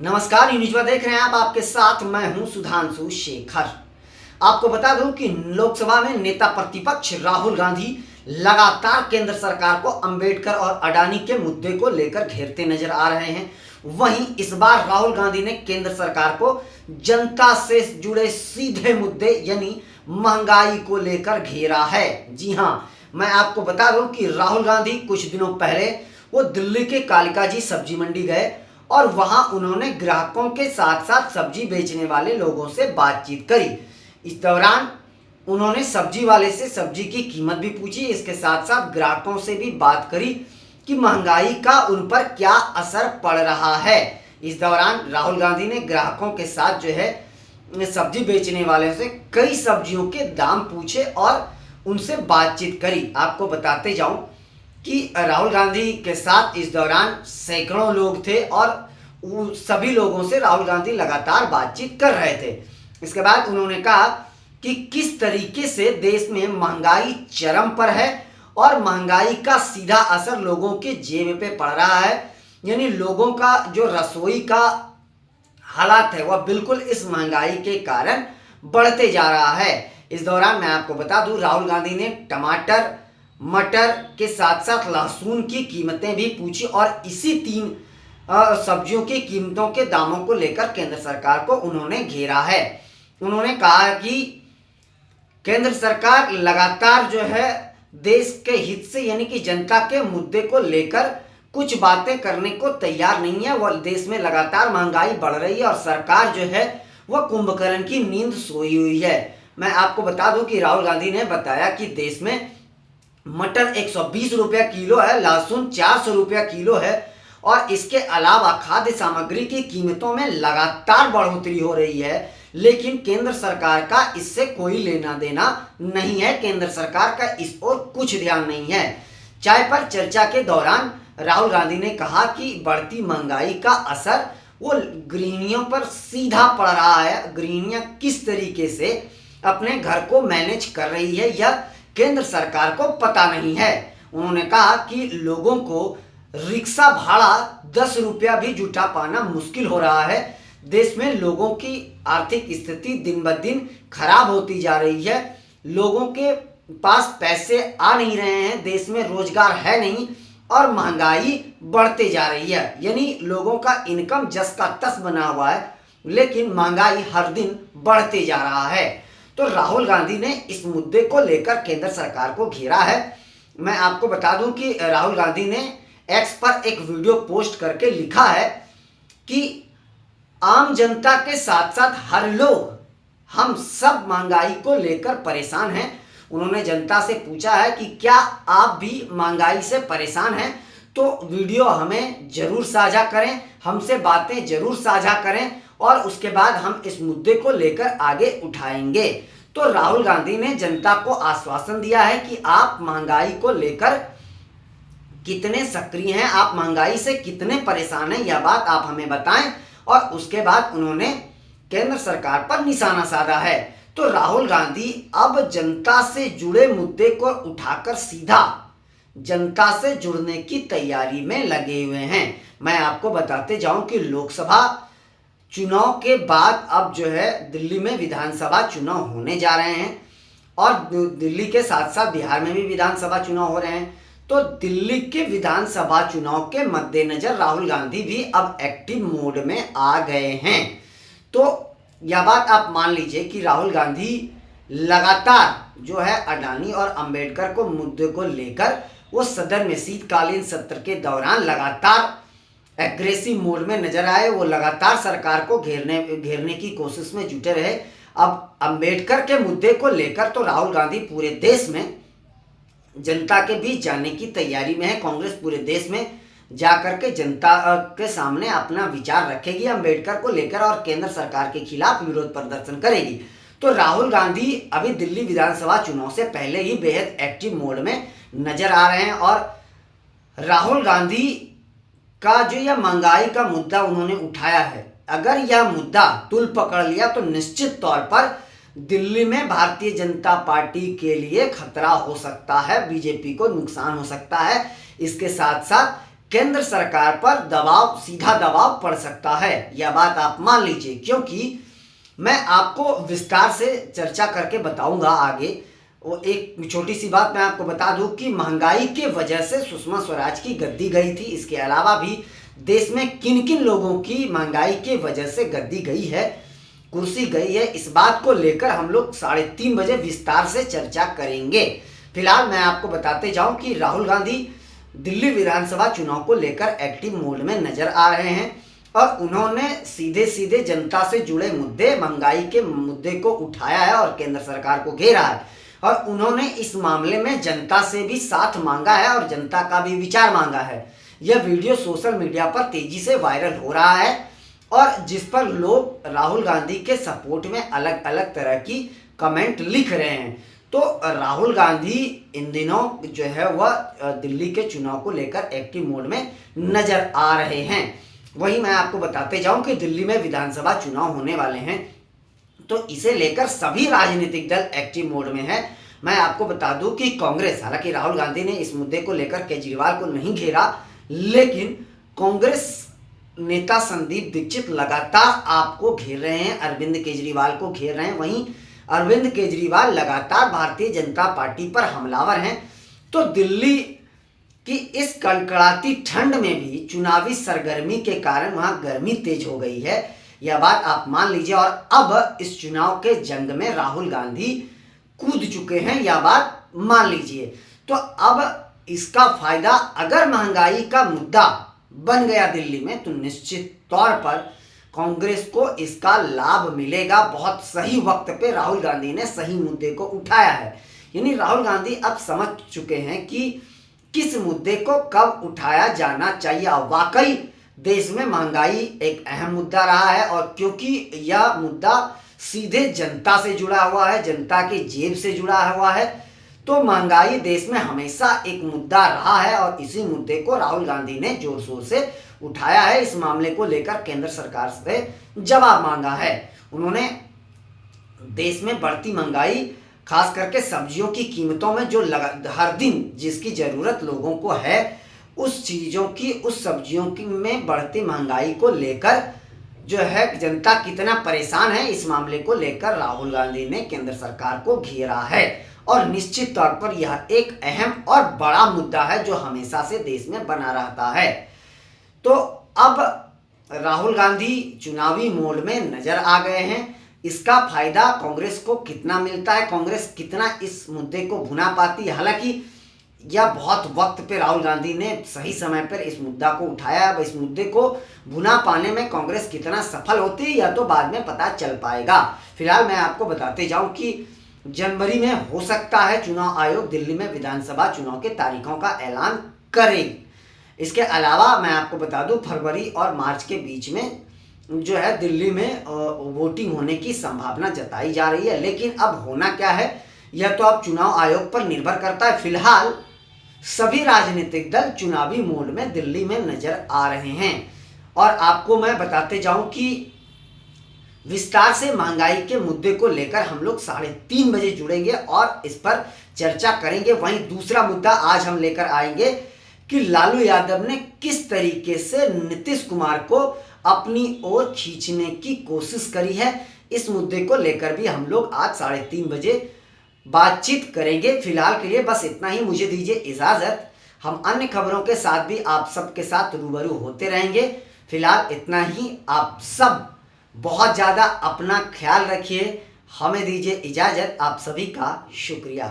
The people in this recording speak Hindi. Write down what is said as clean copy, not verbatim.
नमस्कार, न्यूज पर देख रहे हैं आप। आपके साथ मैं हूं सुधांशु शेखर। आपको बता दूं कि लोकसभा में नेता प्रतिपक्ष राहुल गांधी लगातार केंद्र सरकार को अंबेडकर और अडानी के मुद्दे को लेकर घेरते नजर आ रहे हैं। वहीं इस बार राहुल गांधी ने केंद्र सरकार को जनता से जुड़े सीधे मुद्दे यानी महंगाई को लेकर घेरा है। जी हां, मैं आपको बता दूं कि राहुल गांधी कुछ दिनों पहले वो दिल्ली के कालिका जी सब्जी मंडी गए और वहां उन्होंने ग्राहकों के साथ साथ सब्जी बेचने वाले लोगों से बातचीत करी। इस दौरान उन्होंने सब्जी वाले से सब्जी की कीमत भी पूछी, इसके साथ साथ ग्राहकों से भी बात करी कि महंगाई का उन पर क्या असर पड़ रहा है। इस दौरान राहुल गांधी ने ग्राहकों के साथ जो है सब्जी बेचने वाले से कई सब्जियों के दाम पूछे और उनसे बातचीत करी। आपको बताते जाऊं कि राहुल गांधी के साथ इस दौरान सैकड़ों लोग थे और सभी लोगों से राहुल गांधी लगातार बातचीत कर रहे थे। इसके बाद उन्होंने कहा कि किस तरीके से देश में महंगाई चरम पर है और महंगाई का सीधा असर लोगों के जेब पे पड़ रहा है, यानी लोगों का जो रसोई का हालात है वह बिल्कुल इस महंगाई के कारण बढ़ते जा रहा है। इस दौरान मैं आपको बता दूं, राहुल गांधी ने टमाटर, मटर के साथ साथ लहसुन की कीमतें भी पूछी और इसी तीन सब्जियों की कीमतों के दामों को लेकर केंद्र सरकार को उन्होंने घेरा है। उन्होंने कहा कि केंद्र सरकार लगातार जो है देश के हित से यानी कि जनता के मुद्दे को लेकर कुछ बातें करने को तैयार नहीं है। वह देश में लगातार महंगाई बढ़ रही है और सरकार जो है वह कुंभकर्ण की नींद सोई हुई है। मैं आपको बता दूं कि राहुल गांधी ने बताया कि देश में मटर 120 रुपया किलो है, लहसुन 400 रुपया किलो है और इसके अलावा खाद्य सामग्री की कीमतों में लगातार बढ़ोतरी हो रही है, लेकिन केंद्र सरकार का इससे कोई लेना देना नहीं है। केंद्र सरकार का इस ओर कुछ ध्यान नहीं है। चाय पर चर्चा के दौरान राहुल गांधी ने कहा कि बढ़ती महंगाई का असर वो गृहिणियों पर सीधा पड़ रहा है। गृहिणियां किस तरीके से अपने घर को मैनेज कर रही है यह केंद्र सरकार को पता नहीं है। उन्होंने कहा कि लोगों को रिक्शा भाड़ा 10 रुपया भी जुटा पाना मुश्किल हो रहा है। देश में लोगों की आर्थिक स्थिति दिन ब दिन खराब होती जा रही है। लोगों के पास पैसे आ नहीं रहे हैं, देश में रोजगार है नहीं और महंगाई बढ़ते जा रही है। यानी लोगों का इनकम जस का तस बना हुआ है, लेकिन महंगाई हर दिन बढ़ते जा रहा है। तो राहुल गांधी ने इस मुद्दे को लेकर केंद्र सरकार को घेरा है। मैं आपको बता दूं कि राहुल गांधी ने एक्स पर एक वीडियो पोस्ट करके लिखा है कि आम जनता के साथ साथ हर लोग, हम सब महंगाई को लेकर परेशान हैं। उन्होंने जनता से पूछा है कि क्या आप भी महंगाई से परेशान हैं, तो वीडियो हमें जरूर साझा करें, हमसे बातें जरूर साझा करें और उसके बाद हम इस मुद्दे को लेकर आगे उठाएंगे। तो राहुल गांधी ने जनता को आश्वासन दिया है कि आप महंगाई को लेकर कितने सक्रिय हैं, आप महंगाई से कितने परेशान हैं, यह बात आप हमें बताएं। और उसके बाद उन्होंने केंद्र सरकार पर निशाना साधा है। तो राहुल गांधी अब जनता से जुड़े मुद्दे को उठाकर सीधा जनता से जुड़ने की तैयारी में लगे हुए हैं। मैं आपको बताते जाऊं कि लोकसभा चुनाव के बाद अब जो है दिल्ली में विधानसभा चुनाव होने जा रहे हैं और दिल्ली के साथ साथ बिहार में भी विधानसभा चुनाव हो रहे हैं। तो दिल्ली के विधानसभा चुनाव के मद्देनजर राहुल गांधी भी अब एक्टिव मोड में आ गए हैं। तो यह बात आप मान लीजिए कि राहुल गांधी लगातार जो है अडानी और अंबेडकर को मुद्दे को लेकर वो सदन में शीतकालीन सत्र के दौरान लगातार एग्रेसिव मोड में नजर आए। वो लगातार सरकार को घेरने की कोशिश में जुटे रहे। अब अंबेडकर के मुद्दे को लेकर तो राहुल गांधी पूरे देश में जनता के बीच जाने की तैयारी में है। कांग्रेस पूरे देश में जाकर के जनता के सामने अपना विचार रखेगी अंबेडकर को लेकर और केंद्र सरकार के खिलाफ विरोध प्रदर्शन करेगी। तो राहुल गांधी अभी दिल्ली विधानसभा चुनाव से पहले ही बेहद एक्टिव मोड में नजर आ रहे हैं और राहुल गांधी का जो यह महंगाई का मुद्दा उन्होंने उठाया है, अगर यह मुद्दा तुल पकड़ लिया तो निश्चित तौर पर दिल्ली में भारतीय जनता पार्टी के लिए खतरा हो सकता है, बीजेपी को नुकसान हो सकता है। इसके साथ साथ केंद्र सरकार पर दबाव, सीधा दबाव पड़ सकता है। यह बात आप मान लीजिए, क्योंकि मैं आपको विस्तार से चर्चा करके बताऊंगा आगे। वो एक छोटी सी बात मैं आपको बता दूं कि महंगाई के वजह से सुषमा स्वराज की गद्दी गई थी। इसके अलावा भी देश में किन किन लोगों की महंगाई के वजह से गद्दी गई है, कुर्सी गई है, इस बात को लेकर हम लोग 3:30 बजे विस्तार से चर्चा करेंगे। फिलहाल मैं आपको बताते जाऊं कि राहुल गांधी दिल्ली विधानसभा चुनाव को लेकर एक्टिव मोड में नजर आ रहे हैं और उन्होंने सीधे सीधे जनता से जुड़े मुद्दे, महंगाई के मुद्दे को उठाया है और केंद्र सरकार को घेरा है। और उन्होंने इस मामले में जनता से भी साथ मांगा है और जनता का भी विचार मांगा है। यह वीडियो सोशल मीडिया पर तेजी से वायरल हो रहा है और जिस पर लोग राहुल गांधी के सपोर्ट में अलग अलग तरह की कमेंट लिख रहे हैं। तो राहुल गांधी इन दिनों जो है वह दिल्ली के चुनाव को लेकर एक्टिव मोड में नजर आ रहे हैं। वहीं मैं आपको बताते जाऊं कि दिल्ली में विधानसभा चुनाव होने वाले हैं, तो इसे लेकर सभी राजनीतिक दल एक्टिव मोड में है। मैं आपको बता दूं कि कांग्रेस, हालांकि राहुल गांधी ने इस मुद्दे को लेकर केजरीवाल को नहीं घेरा, लेकिन कांग्रेस नेता संदीप दीक्षित लगातार आपको घेर रहे हैं, अरविंद केजरीवाल को घेर रहे हैं। वहीं अरविंद केजरीवाल लगातार भारतीय जनता पार्टी पर हमलावर हैं। तो दिल्ली कि इस कड़कड़ाती ठंड में भी चुनावी सरगर्मी के कारण वहां गर्मी तेज हो गई है, यह बात आप मान लीजिए। और अब इस चुनाव के जंग में राहुल गांधी कूद चुके हैं, यह बात मान लीजिए। तो अब इसका फायदा अगर महंगाई का मुद्दा बन गया दिल्ली में, तो निश्चित तौर पर कांग्रेस को इसका लाभ मिलेगा। बहुत सही वक्त पे राहुल गांधी ने सही मुद्दे को उठाया है। यानी राहुल गांधी अब समझ चुके हैं कि किस मुद्दे को कब उठाया जाना चाहिए। वाकई देश में महंगाई एक अहम मुद्दा रहा है और क्योंकि यह मुद्दा सीधे जनता से जुड़ा हुआ है, जनता की जेब से जुड़ा हुआ है, तो महंगाई देश में हमेशा एक मुद्दा रहा है और इसी मुद्दे को राहुल गांधी ने जोर शोर से उठाया है। इस मामले को लेकर केंद्र सरकार से जवाब मांगा है। उन्होंने देश में बढ़ती महंगाई, खास करके सब्जियों की कीमतों में जो हर दिन जिसकी ज़रूरत लोगों को है, उस चीज़ों की, उस सब्जियों की में बढ़ती महंगाई को लेकर जो है जनता कितना परेशान है, इस मामले को लेकर राहुल गांधी ने केंद्र सरकार को घेरा है। और निश्चित तौर पर यह एक अहम और बड़ा मुद्दा है जो हमेशा से देश में बना रहता है। तो अब राहुल गांधी चुनावी मोड में नजर आ गए हैं। इसका फायदा कांग्रेस को कितना मिलता है, कांग्रेस कितना इस मुद्दे को भुना पाती है। हालांकि यह बहुत वक्त पे राहुल गांधी ने सही समय पर इस मुद्दा को उठाया। अब इस मुद्दे को भुना पाने में कांग्रेस कितना सफल होती है यह तो बाद में पता चल पाएगा। फिलहाल मैं आपको बताते जाऊं कि जनवरी में हो सकता है चुनाव आयोग दिल्ली में विधानसभा चुनाव के तारीखों का ऐलान करे। इसके अलावा मैं आपको बता दूं फरवरी और मार्च के बीच में जो है दिल्ली में वोटिंग होने की संभावना जताई जा रही है। लेकिन अब होना क्या है यह तो अब चुनाव आयोग पर निर्भर करता है। फिलहाल सभी राजनीतिक दल चुनावी मोड में दिल्ली में नजर आ रहे हैं। और आपको मैं बताते जाऊं कि विस्तार से महंगाई के मुद्दे को लेकर हम लोग 3:30 बजे जुड़ेंगे और इस पर चर्चा करेंगे। वहीं दूसरा मुद्दा आज हम लेकर आएंगे कि लालू यादव ने किस तरीके से नीतीश कुमार को अपनी ओर खींचने की कोशिश करी है। इस मुद्दे को लेकर भी हम लोग आज 3:30 बजे बातचीत करेंगे। फिलहाल के लिए बस इतना ही, मुझे दीजिए इजाज़त। हम अन्य खबरों के साथ भी आप सबके साथ रूबरू होते रहेंगे। फिलहाल इतना ही, आप सब बहुत ज़्यादा अपना ख्याल रखिए। हमें दीजिए इजाज़त। आप सभी का शुक्रिया।